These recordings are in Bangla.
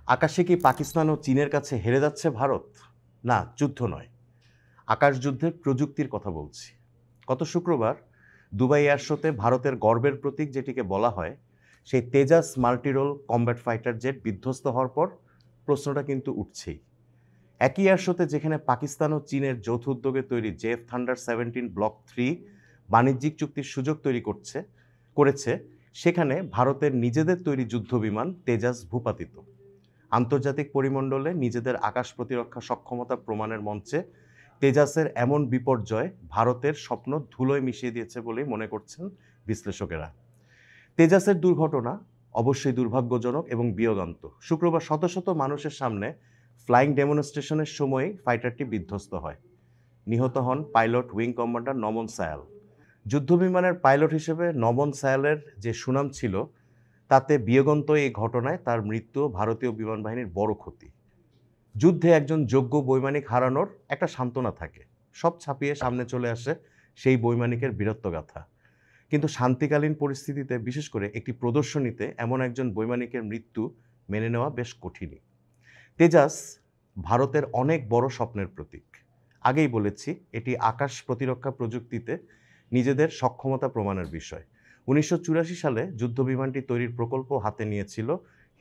আকাশে কি পাকিস্তান ও চীনের কাছে হেরে যাচ্ছে ভারত? না, যুদ্ধ নয়, আকাশ যুদ্ধের প্রযুক্তির কথা বলছি। গত শুক্রবার দুবাই এয়ার শোতে ভারতের গর্বের প্রতীক যেটিকে বলা হয়, সেই Tejas multirole combat fighter jet বিধ্বস্ত হওয়ার পর প্রশ্নটা কিন্তু উঠছেই। একই এয়ার শোতে যেখানে পাকিস্তান ও চীনের যৌথ উদ্যোগে তৈরি জেএফ থান্ডার 17 ব্লক 3 বাণিজ্যিক চুক্তির সুযোগ তৈরি করেছে, সেখানে ভারতের নিজেদের তৈরি যুদ্ধবিমান তেজাস ভূপাতিত। আন্তর্জাতিক পরিমণ্ডলে নিজেদের আকাশ প্রতিরক্ষা সক্ষমতা প্রমাণের মঞ্চে তেজাসের এমন বিপর্যয় ভারতের স্বপ্ন ধুলোয় মিশিয়ে দিয়েছে বলেই মনে করছেন বিশ্লেষকেরা। তেজাসের দুর্ঘটনা অবশ্যই দুর্ভাগ্যজনক এবং বিয়োগান্ত। শুক্রবার শত শত মানুষের সামনে ফ্লাইং ডেমনস্ট্রেশনের সময়ই ফাইটারটি বিধ্বস্ত হয়। নিহত হন পাইলট উইং কমান্ডার নমন সায়াল। যুদ্ধবিমানের পাইলট হিসেবে নমন সায়ালের যে সুনাম ছিল, তাতে বিয়োগান্ত এই ঘটনায় তার মৃত্যু ভারতীয় বিমান বাহিনীর বড় ক্ষতি। যুদ্ধে একজন যোগ্য বৈমানিক হারানোর একটা সান্ত্বনা থাকে, সব ছাপিয়ে সামনে চলে আসে সেই বৈমানিকের বীরত্বগাথা। কিন্তু শান্তিকালীন পরিস্থিতিতে, বিশেষ করে একটি প্রদর্শনীতে এমন একজন বৈমানিকের মৃত্যু মেনে নেওয়া বেশ কঠিনই। তেজাস ভারতের অনেক বড় স্বপ্নের প্রতীক। আগেই বলেছি, এটি আকাশ প্রতিরক্ষা প্রযুক্তিতে নিজেদের সক্ষমতা প্রমাণের বিষয়। 1984 সালে যুদ্ধবিমানটি তৈরির প্রকল্প হাতে নিয়েছিল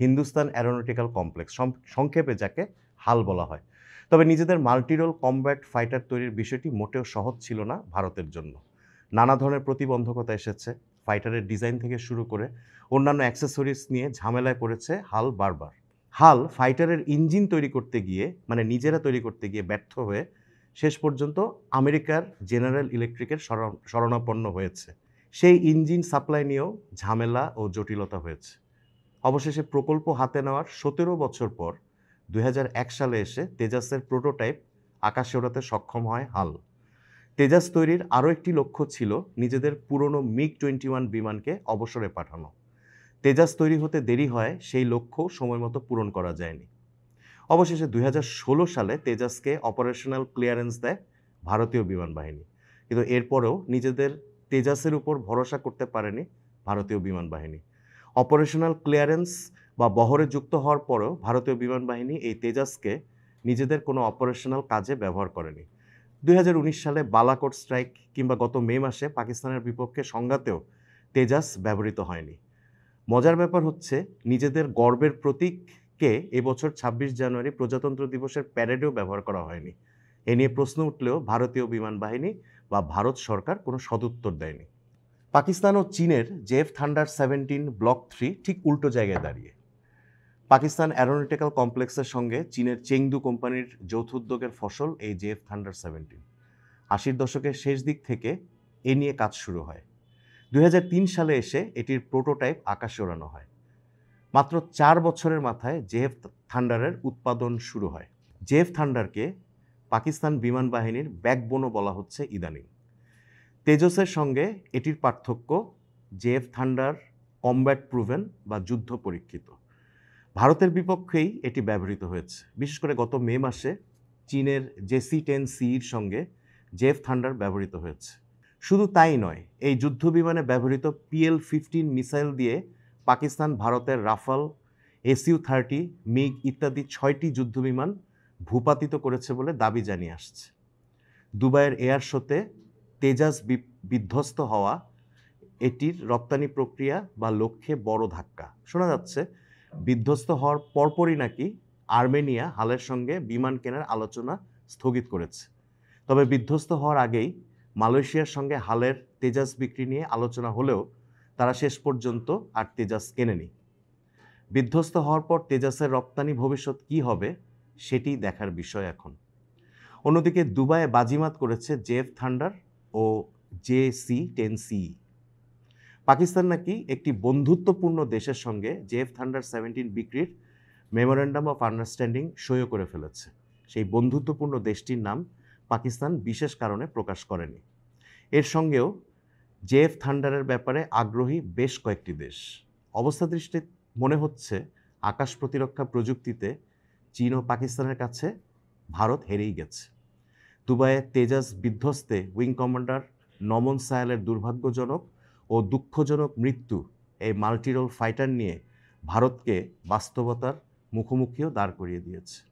হিন্দুস্তান অ্যারোনটিক্যাল কমপ্লেক্স, সংক্ষেপে যাকে হাল বলা হয়। তবে নিজেদের মাল্টিরোল কমব্যাট ফাইটার তৈরির বিষয়টি মোটেও সহজ ছিল না ভারতের জন্য। নানা ধরনের প্রতিবন্ধকতা এসেছে, ফাইটারের ডিজাইন থেকে শুরু করে অন্যান্য অ্যাক্সেসরিজ নিয়ে ঝামেলায় পড়েছে হাল বারবার। হাল ফাইটারের ইঞ্জিন তৈরি করতে গিয়ে, মানে নিজেরা তৈরি করতে গিয়ে ব্যর্থ হয়ে শেষ পর্যন্ত আমেরিকার জেনারেল ইলেকট্রিকের শরণাপন্ন হয়েছে। সেই ইঞ্জিন সাপ্লাই নিয়েও ঝামেলা ও জটিলতা হয়েছে। অবশেষে প্রকল্প হাতে নেওয়ার 17 বছর পর 2001 সালে এসে তেজাসের প্রোটোটাইপ আকাশে ওড়াতে সক্ষম হয় হাল। তেজাস তৈরির আরও একটি লক্ষ্য ছিল নিজেদের পুরনো MiG-21 বিমানকে অবসরে পাঠানো। তেজাস তৈরি হতে দেরি হয়, সেই লক্ষ্য সময়মতো পূরণ করা যায়নি। অবশেষে 2016 সালে তেজাসকে অপারেশনাল ক্লিয়ারেন্স দেয় ভারতীয় বিমান বাহিনী। কিন্তু এরপরেও নিজেদের তেজাসের উপর ভরসা করতে পারেনি ভারতীয় বিমান বাহিনী। অপারেশনাল ক্লিয়ারেন্স বা বহরে যুক্ত হওয়ার পরেও ভারতীয় বিমান বাহিনী এই তেজাসকে নিজেদের কোনো অপারেশনাল কাজে ব্যবহার করেনি। 2019 সালে বালাকোট স্ট্রাইক কিংবা গত মে মাসে পাকিস্তানের বিপক্ষে সংঘাতেও তেজাস ব্যবহৃত হয়নি। মজার ব্যাপার হচ্ছে, নিজেদের গর্বের প্রতীককে এবছর 26 জানুয়ারি প্রজাতন্ত্র দিবসের প্যারেডেও ব্যবহার করা হয়নি। এ নিয়ে প্রশ্ন উঠলেও ভারতীয় বিমান বাহিনী বা ভারত সরকার কোনো সদুত্তর দেয়নি। পাকিস্তান ও চীনের জেএফ থান্ডার 17 ব্লক 3 ঠিক উল্টো জায়গায় দাঁড়িয়ে। পাকিস্তান অ্যারোনটিক্যাল কমপ্লেক্সের সঙ্গে চীনের চেংদু কোম্পানির যৌথ উদ্যোগের ফসল এই জেএফ থান্ডার 17। 80-র দশকের শেষ দিক থেকে এ নিয়ে কাজ শুরু হয়। 2003 সালে এসে এটির প্রোটোটাইপ আকাশে ওড়ানো হয়। মাত্র 4 বছরের মাথায় জেএফ থান্ডারের উৎপাদন শুরু হয়। জেএফ থান্ডারকে পাকিস্তান বিমান বাহিনীর ব্যাকবোনও বলা হচ্ছে ইদানিং। তেজসের সঙ্গে এটির পার্থক্য, জেএফ থান্ডার কমব্যাট প্রুভেন বা যুদ্ধ পরীক্ষিত। ভারতের বিপক্ষেই এটি ব্যবহৃত হয়েছে। বিশেষ করে গত মে মাসে চীনের JC-10Cর সঙ্গে জেএফ থান্ডার ব্যবহৃত হয়েছে। শুধু তাই নয়, এই যুদ্ধ বিমানে ব্যবহৃত PL-15 মিসাইল দিয়ে পাকিস্তান ভারতের রাফাল, SU-30, মিগ ইত্যাদি 6টি যুদ্ধবিমান ভূপাতিত করেছে বলে দাবি জানিয়ে আসছে। দুবাইয়ের এয়ার শোতে তেজাস বিধ্বস্ত হওয়া এটির রপ্তানি প্রক্রিয়া বা লক্ষ্যে বড় ধাক্কা। শোনা যাচ্ছে বিধ্বস্ত হওয়ার পরপরই নাকি আর্মেনিয়া হালের সঙ্গে বিমান কেনার আলোচনা স্থগিত করেছে। তবে বিধ্বস্ত হওয়ার আগেই মালয়েশিয়ার সঙ্গে হালের তেজাস বিক্রি নিয়ে আলোচনা হলেও তারা শেষ পর্যন্ত আর তেজাস কেনেনি। বিধ্বস্ত হওয়ার পর তেজাসের রপ্তানি ভবিষ্যৎ কী হবে সেটি দেখার বিষয় এখন। অন্যদিকে দুবাইয়ে বাজিমাত করেছে জেএফ থান্ডার ও JC-10C। পাকিস্তান নাকি একটি বন্ধুত্বপূর্ণ দেশের সঙ্গে জেএফ থান্ডার 17 বিক্রির মেমোরেন্ডাম অফ আন্ডারস্ট্যান্ডিং সইও করে ফেলেছে। সেই বন্ধুত্বপূর্ণ দেশটির নাম পাকিস্তান বিশেষ কারণে প্রকাশ করেনি। এর সঙ্গেও জেএফ থান্ডারের ব্যাপারে আগ্রহী বেশ কয়েকটি দেশ। অবস্থা দৃষ্টি মনে হচ্ছে আকাশ প্রতিরক্ষা প্রযুক্তিতে চীন ও পাকিস্তানের কাছে ভারত হেরেই গেছে। দুবাইয়ে তেজাস বিধ্বস্তে উইং কমান্ডার নমন সায়ালের দুর্ভাগ্যজনক ও দুঃখজনক মৃত্যু এই মাল্টিরোল ফাইটার নিয়ে ভারতকে বাস্তবতার মুখোমুখিও দাঁড় করিয়ে দিয়েছে।